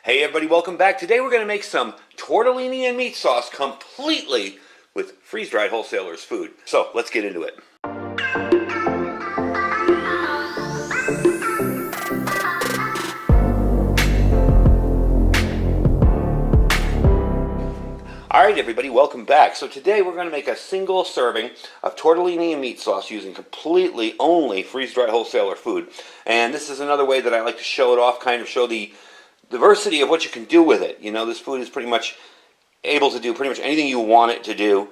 Hey everybody, welcome back. Today we're going to make some tortellini and meat sauce completely with freeze-dried Wholesalers food. So let's get into it. Alright everybody, welcome back. So today we're going to make a single serving of tortellini and meat sauce using completely only freeze-dried Wholesaler food. And this is another way that I like to show it off, kind of show the diversity of what you can do with it. You know, this food is pretty much able to do pretty much anything you want it to do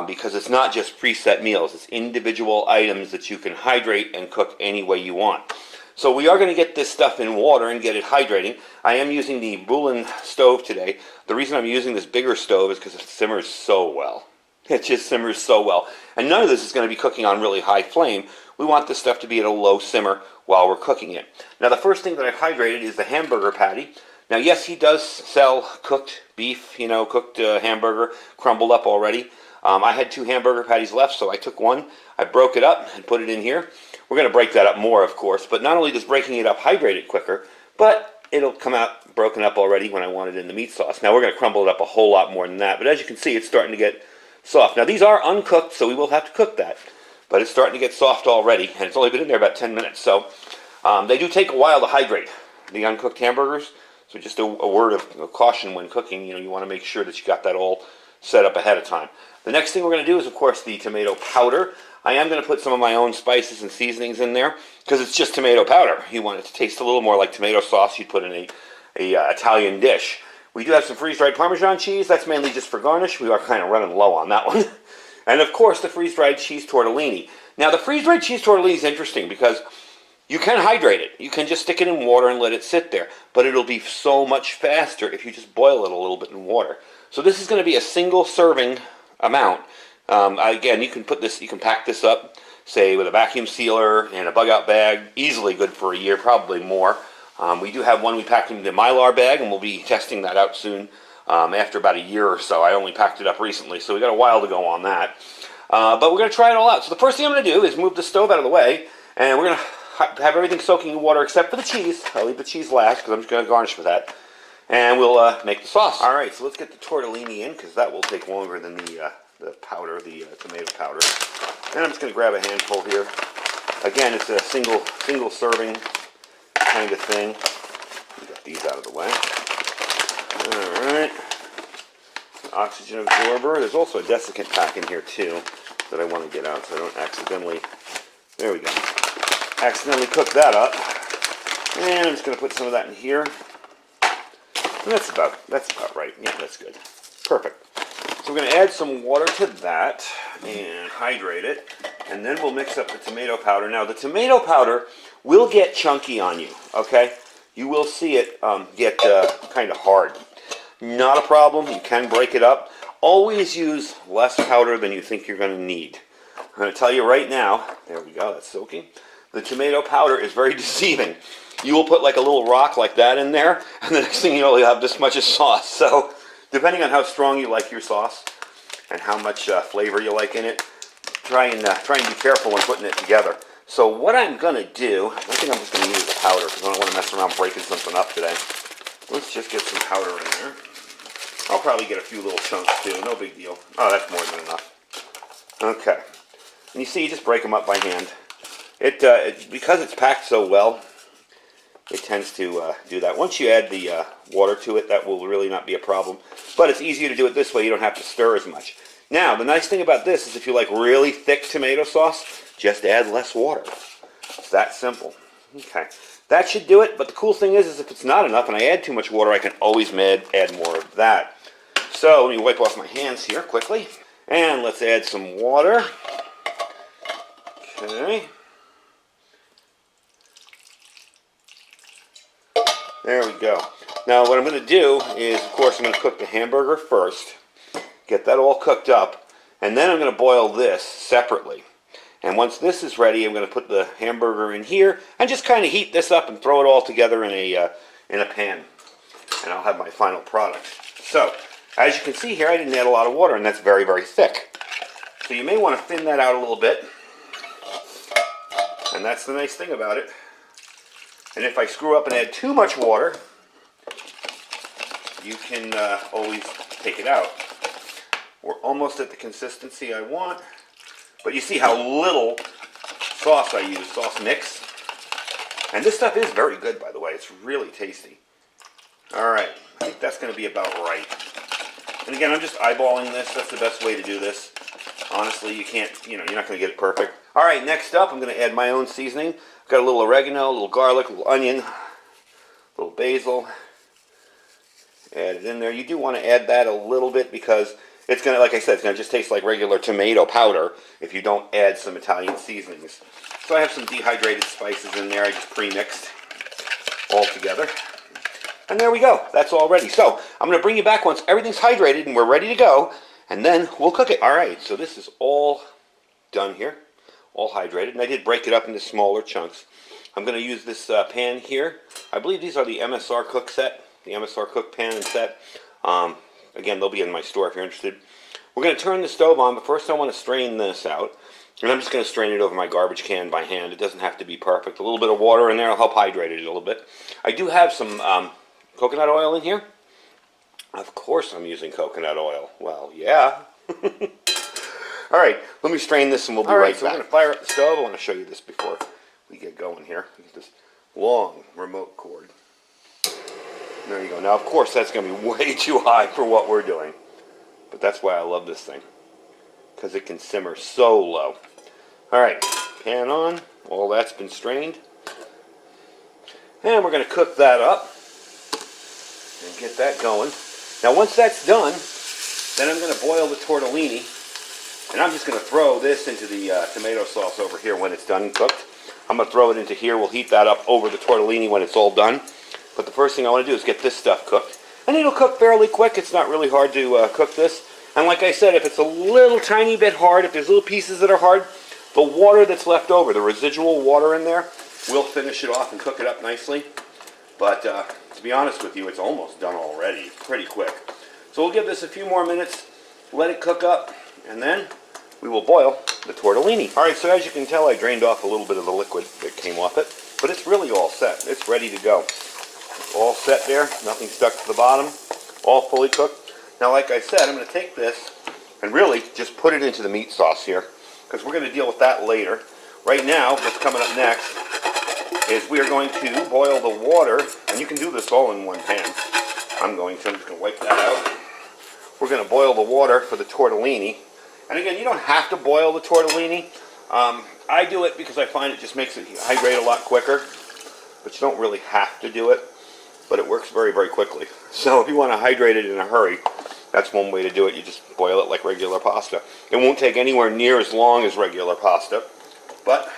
because it's not just preset meals. It's individual items that you can hydrate and cook any way you want. So we are going to get this stuff in water and get it hydrating. I am using the Bullen stove today. The reason I'm using this bigger stove is because it simmers so well. It just simmers so well. And none of this is going to be cooking on really high flame. We want this stuff to be at a low simmer while we're cooking it. Now the first thing that I've hydrated is the hamburger patty. Now yes, he does sell cooked beef, you know, cooked hamburger, crumbled up already. I had 2 hamburger patties left, so I took one, I broke it up and put it in here. We're going to break that up more, of course, but not only does breaking it up hydrate it quicker, but it'll come out broken up already when I want it in the meat sauce. Now we're going to crumble it up a whole lot more than that, but as you can see, it's starting to get soft. Now these are uncooked, so we will have to cook that, but it's starting to get soft already, and it's only been in there about 10 minutes, so they do take a while to hydrate, the uncooked hamburgers. So just a word of caution when cooking, you know, you want to make sure that you got that all set up ahead of time. The next thing we're going to do is, of course, the tomato powder. I am going to put some of my own spices and seasonings in there because it's just tomato powder. You want it to taste a little more like tomato sauce you'd put in a Italian dish. We do have some freeze-dried Parmesan cheese. That's mainly just for garnish. We are kind of running low on that one. And, of course, the freeze-dried cheese tortellini. Now, the freeze-dried cheese tortellini is interesting because you can hydrate it. You can just stick it in water and let it sit there. But it'll be so much faster if you just boil it a little bit in water. So this is going to be a single serving amount. Again, you can pack this up, say, with a vacuum sealer and a bug-out bag. Easily good for a year, probably more. We do have one we packed in the Mylar bag, and we'll be testing that out soon after about a year or so. I only packed it up recently, so we got a while to go on that. But we're going to try it all out. So the first thing I'm going to do is move the stove out of the way, and we're going to have everything soaking in water except for the cheese. I'll leave the cheese last because I'm just going to garnish with that. And we'll make the sauce. All right, so let's get the tortellini in because that will take longer than the powder, the tomato powder. And I'm just going to grab a handful here. Again, it's a single serving kind of thing. We got these out of the way. All right. An oxygen absorber. There's also a desiccant pack in here too that I want to get out so I don't accidentally. There we go. Accidentally cook that up. And I'm just going to put some of that in here. And that's about right. Yeah, that's good. Perfect. So we're going to add some water to that and hydrate it. And then we'll mix up the tomato powder. Now, the tomato powder will get chunky on you, okay? You will see it get kind of hard. Not a problem. You can break it up. Always use less powder than you think you're going to need. I'm going to tell you right now. There we go. That's soaking. The tomato powder is very deceiving. You will put like a little rock like that in there, and the next thing you know, you'll have this much of sauce. So, depending on how strong you like your sauce and how much flavor you like in it, try and be careful when putting it together. So, what I'm going to do, I think I'm just going to use the powder because I don't want to mess around breaking something up today. Let's just get some powder in there. I'll probably get a few little chunks too. No big deal. Oh, that's more than enough. Okay. And you see, you just break them up by hand. Because it's packed so well, it tends to do that. Once you add the water to it, that will really not be a problem. But it's easier to do it this way. You don't have to stir as much. Now, the nice thing about this is if you like really thick tomato sauce, just add less water. It's that simple. Okay. That should do it. But the cool thing is if it's not enough and I add too much water, I can always add more of that. So let me wipe off my hands here quickly. And let's add some water. Okay. There we go. Now what I'm going to do is, of course, I'm going to cook the hamburger first, get that all cooked up, and then I'm going to boil this separately. And once this is ready, I'm going to put the hamburger in here and just kind of heat this up and throw it all together in a pan. And I'll have my final product. So, as you can see here, I didn't add a lot of water, and that's very, very thick. So you may want to thin that out a little bit. And that's the nice thing about it. And if I screw up and add too much water, you can always take it out. We're almost at the consistency I want, but you see how little sauce I use, sauce mix. And this stuff is very good, by the way. It's really tasty. All right, I think that's going to be about right. And again, I'm just eyeballing this. That's the best way to do this. Honestly, you can't, you're not going to get it perfect. All right, next up, I'm going to add my own seasoning. I've got a little oregano, a little garlic, a little onion, a little basil. Add it in there. You do want to add that a little bit because it's going to, like I said, it's going to just taste like regular tomato powder if you don't add some Italian seasonings. So I have some dehydrated spices in there. I just pre-mixed all together. And there we go. That's all ready. So I'm going to bring you back once everything's hydrated and we're ready to go. And then we'll cook it. All right, so this is all done here. All hydrated. And I did break it up into smaller chunks. I'm going to use this pan here. I believe these are the MSR cook set. The MSR cook pan and set. Again, they'll be in my store if you're interested. We're going to turn the stove on, but first I want to strain this out. And I'm just going to strain it over my garbage can by hand. It doesn't have to be perfect. A little bit of water in there will help hydrate it a little bit. I do have some coconut oil in here. Of course I'm using coconut oil. Well, yeah. All right, let me strain this and we'll be right back. So we're going to fire up the stove. I want to show you this before we get going here. Get this long remote cord. There you go. Now, of course, that's going to be way too high for what we're doing. But that's why I love this thing. Because it can simmer so low. All right, pan on. All that's been strained. And we're going to cook that up. And get that going. Now, once that's done, then I'm going to boil the tortellini. And I'm just going to throw this into the tomato sauce over here when it's done and cooked. I'm going to throw it into here. We'll heat that up over the tortellini when it's all done. But the first thing I want to do is get this stuff cooked. And it'll cook fairly quick. It's not really hard to cook this. And like I said, if it's a little tiny bit hard, if there's little pieces that are hard, the water that's left over, the residual water in there, will finish it off and cook it up nicely. But to be honest with you, it's almost done already. It's pretty quick. So we'll give this a few more minutes, let it cook up, and then we will boil the tortellini. All right, so as you can tell, I drained off a little bit of the liquid that came off it. But it's really all set. It's ready to go. All set there, nothing stuck to the bottom, all fully cooked. Now, like I said, I'm going to take this and really just put it into the meat sauce here, because we're going to deal with that later. Right now, what's coming up next is we are going to boil the water, and you can do this all in one pan. I'm just going to wipe that out. We're going to boil the water for the tortellini. And again, you don't have to boil the tortellini. I do it because I find it just makes it hydrate a lot quicker, but you don't really have to do it. But it works very, very quickly. So if you want to hydrate it in a hurry, that's one way to do it. You just boil it like regular pasta. It won't take anywhere near as long as regular pasta, but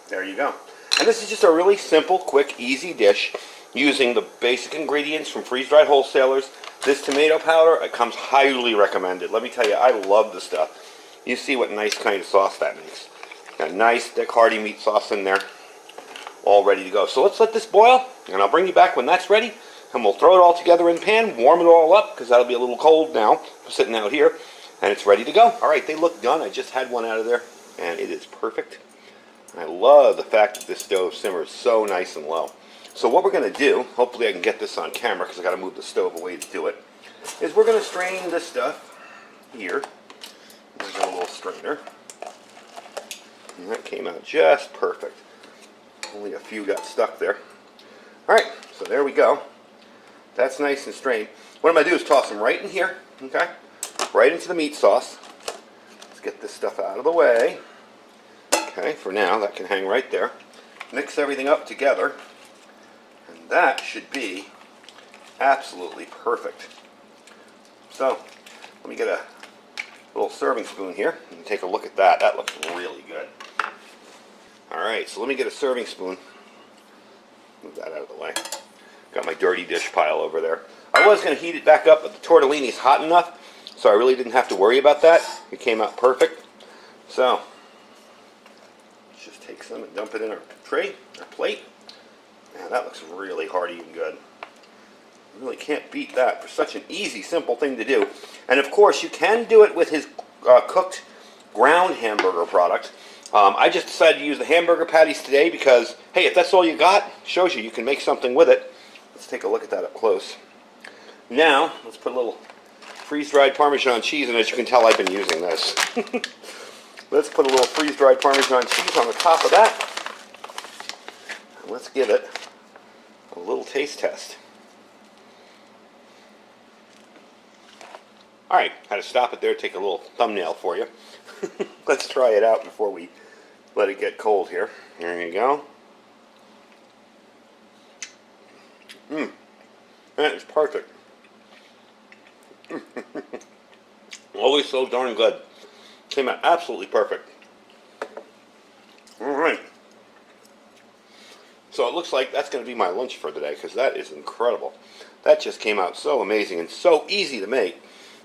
there you go. And this is just a really simple, quick, easy dish using the basic ingredients from freeze-dried wholesalers. This tomato powder, it comes highly recommended. Let me tell you, I love this stuff. You see what nice kind of sauce that makes. Got a nice, thick, hearty meat sauce in there. All ready to go. So let's let this boil, and I'll bring you back when that's ready, and we'll throw it all together in the pan, warm it all up, because that'll be a little cold now, sitting out here, and it's ready to go. All right, they look done. I just had one out of there, and it is perfect. I love the fact that this stove simmers so nice and low. So what we're going to do, hopefully I can get this on camera, because I've got to move the stove away to do it, is we're going to strain this stuff here. There's a little strainer, and that came out just perfect. Only a few got stuck there. Alright, so there we go. That's nice and strained. What I'm going to do is toss them right in here, okay? Right into the meat sauce. Let's get this stuff out of the way. Okay, for now, that can hang right there. Mix everything up together. And that should be absolutely perfect. So, let me get a little serving spoon here and take a look at that. That looks really good. Alright, so let me get a serving spoon. Move that out of the way. Got my dirty dish pile over there. I was going to heat it back up, but the tortellini is hot enough, so I really didn't have to worry about that. It came out perfect. So, let's just take some and dump it in our tray, our plate. Man, that looks really hearty and good. You really can't beat that for such an easy, simple thing to do. And of course, you can do it with his cooked ground hamburger product. I just decided to use the hamburger patties today because, hey, if that's all you got, shows you can make something with it. Let's take a look at that up close. Now, let's put a little freeze-dried Parmesan cheese, and as you can tell, I've been using this. Let's put a little freeze-dried Parmesan cheese on the top of that. And let's give it a little taste test. Alright, had to stop it there, take a little thumbnail for you. Let's try it out before we let it get cold here. There you go. That is perfect. Always so darn good. Came out absolutely perfect. Alright. So it looks like that's going to be my lunch for today, because that is incredible. That just came out so amazing and so easy to make.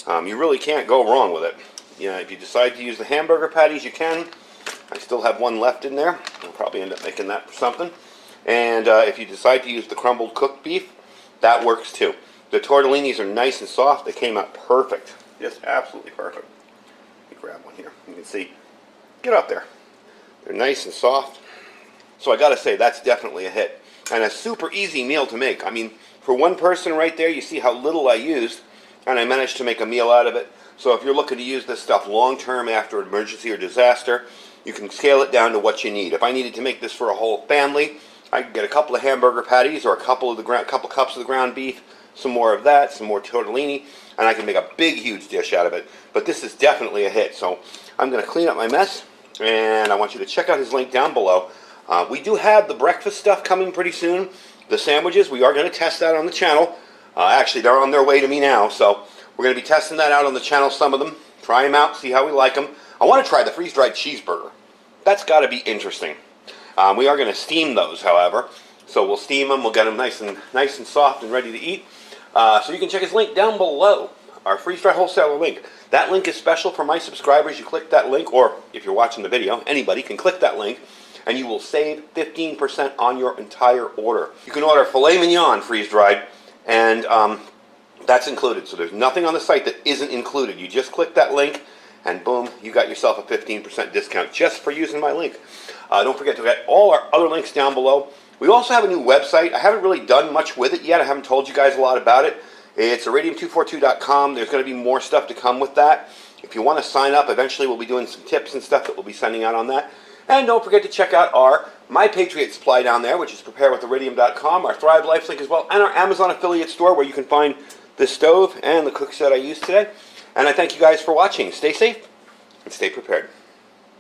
You really can't go wrong with it. You know, if you decide to use the hamburger patties, you can. I still have one left in there. I'll probably end up making that for something. And if you decide to use the crumbled cooked beef, that works too. The tortellinis are nice and soft. They came out perfect. Just absolutely perfect. Let me grab one here. You can see. Get up there. They're nice and soft. So I gotta say, that's definitely a hit. And a super easy meal to make. I mean, for one person right there, you see how little I used, and I managed to make a meal out of it. So if you're looking to use this stuff long-term after an emergency or disaster, you can scale it down to what you need. If I needed to make this for a whole family, I could get a couple of hamburger patties or a couple cups of the ground beef, some more of that, some more tortellini, and I can make a big, huge dish out of it. But this is definitely a hit. So I'm going to clean up my mess, and I want you to check out his link down below. We do have the breakfast stuff coming pretty soon. The sandwiches, we are going to test that on the channel. Actually, they're on their way to me now, so we're going to be testing that out on the channel, some of them. Try them out, see how we like them. I want to try the freeze-dried cheeseburger. That's got to be interesting. We are going to steam those, however. So we'll steam them, we'll get them nice and soft and ready to eat. So you can check his link down below, our freeze-dried wholesaler link. That link is special for my subscribers. You click that link, or if you're watching the video, anybody can click that link, and you will save 15% on your entire order. You can order filet mignon freeze-dried, and that's included. So there's nothing on the site that isn't included. You just click that link, and boom, you got yourself a 15% discount just for using my link. Don't forget to get all our other links down below. We also have a new website. I haven't really done much with it yet. I haven't told you guys a lot about it. It's iridium242.com. There's going to be more stuff to come with that. If you want to sign up, eventually we'll be doing some tips and stuff that we'll be sending out on that. And don't forget to check out our My Patriot supply down there, which is preparedwithiridium.com, our Thrive Life link as well, and our Amazon affiliate store where you can find this stove and the cook set I used today. And I thank you guys for watching. Stay safe and stay prepared.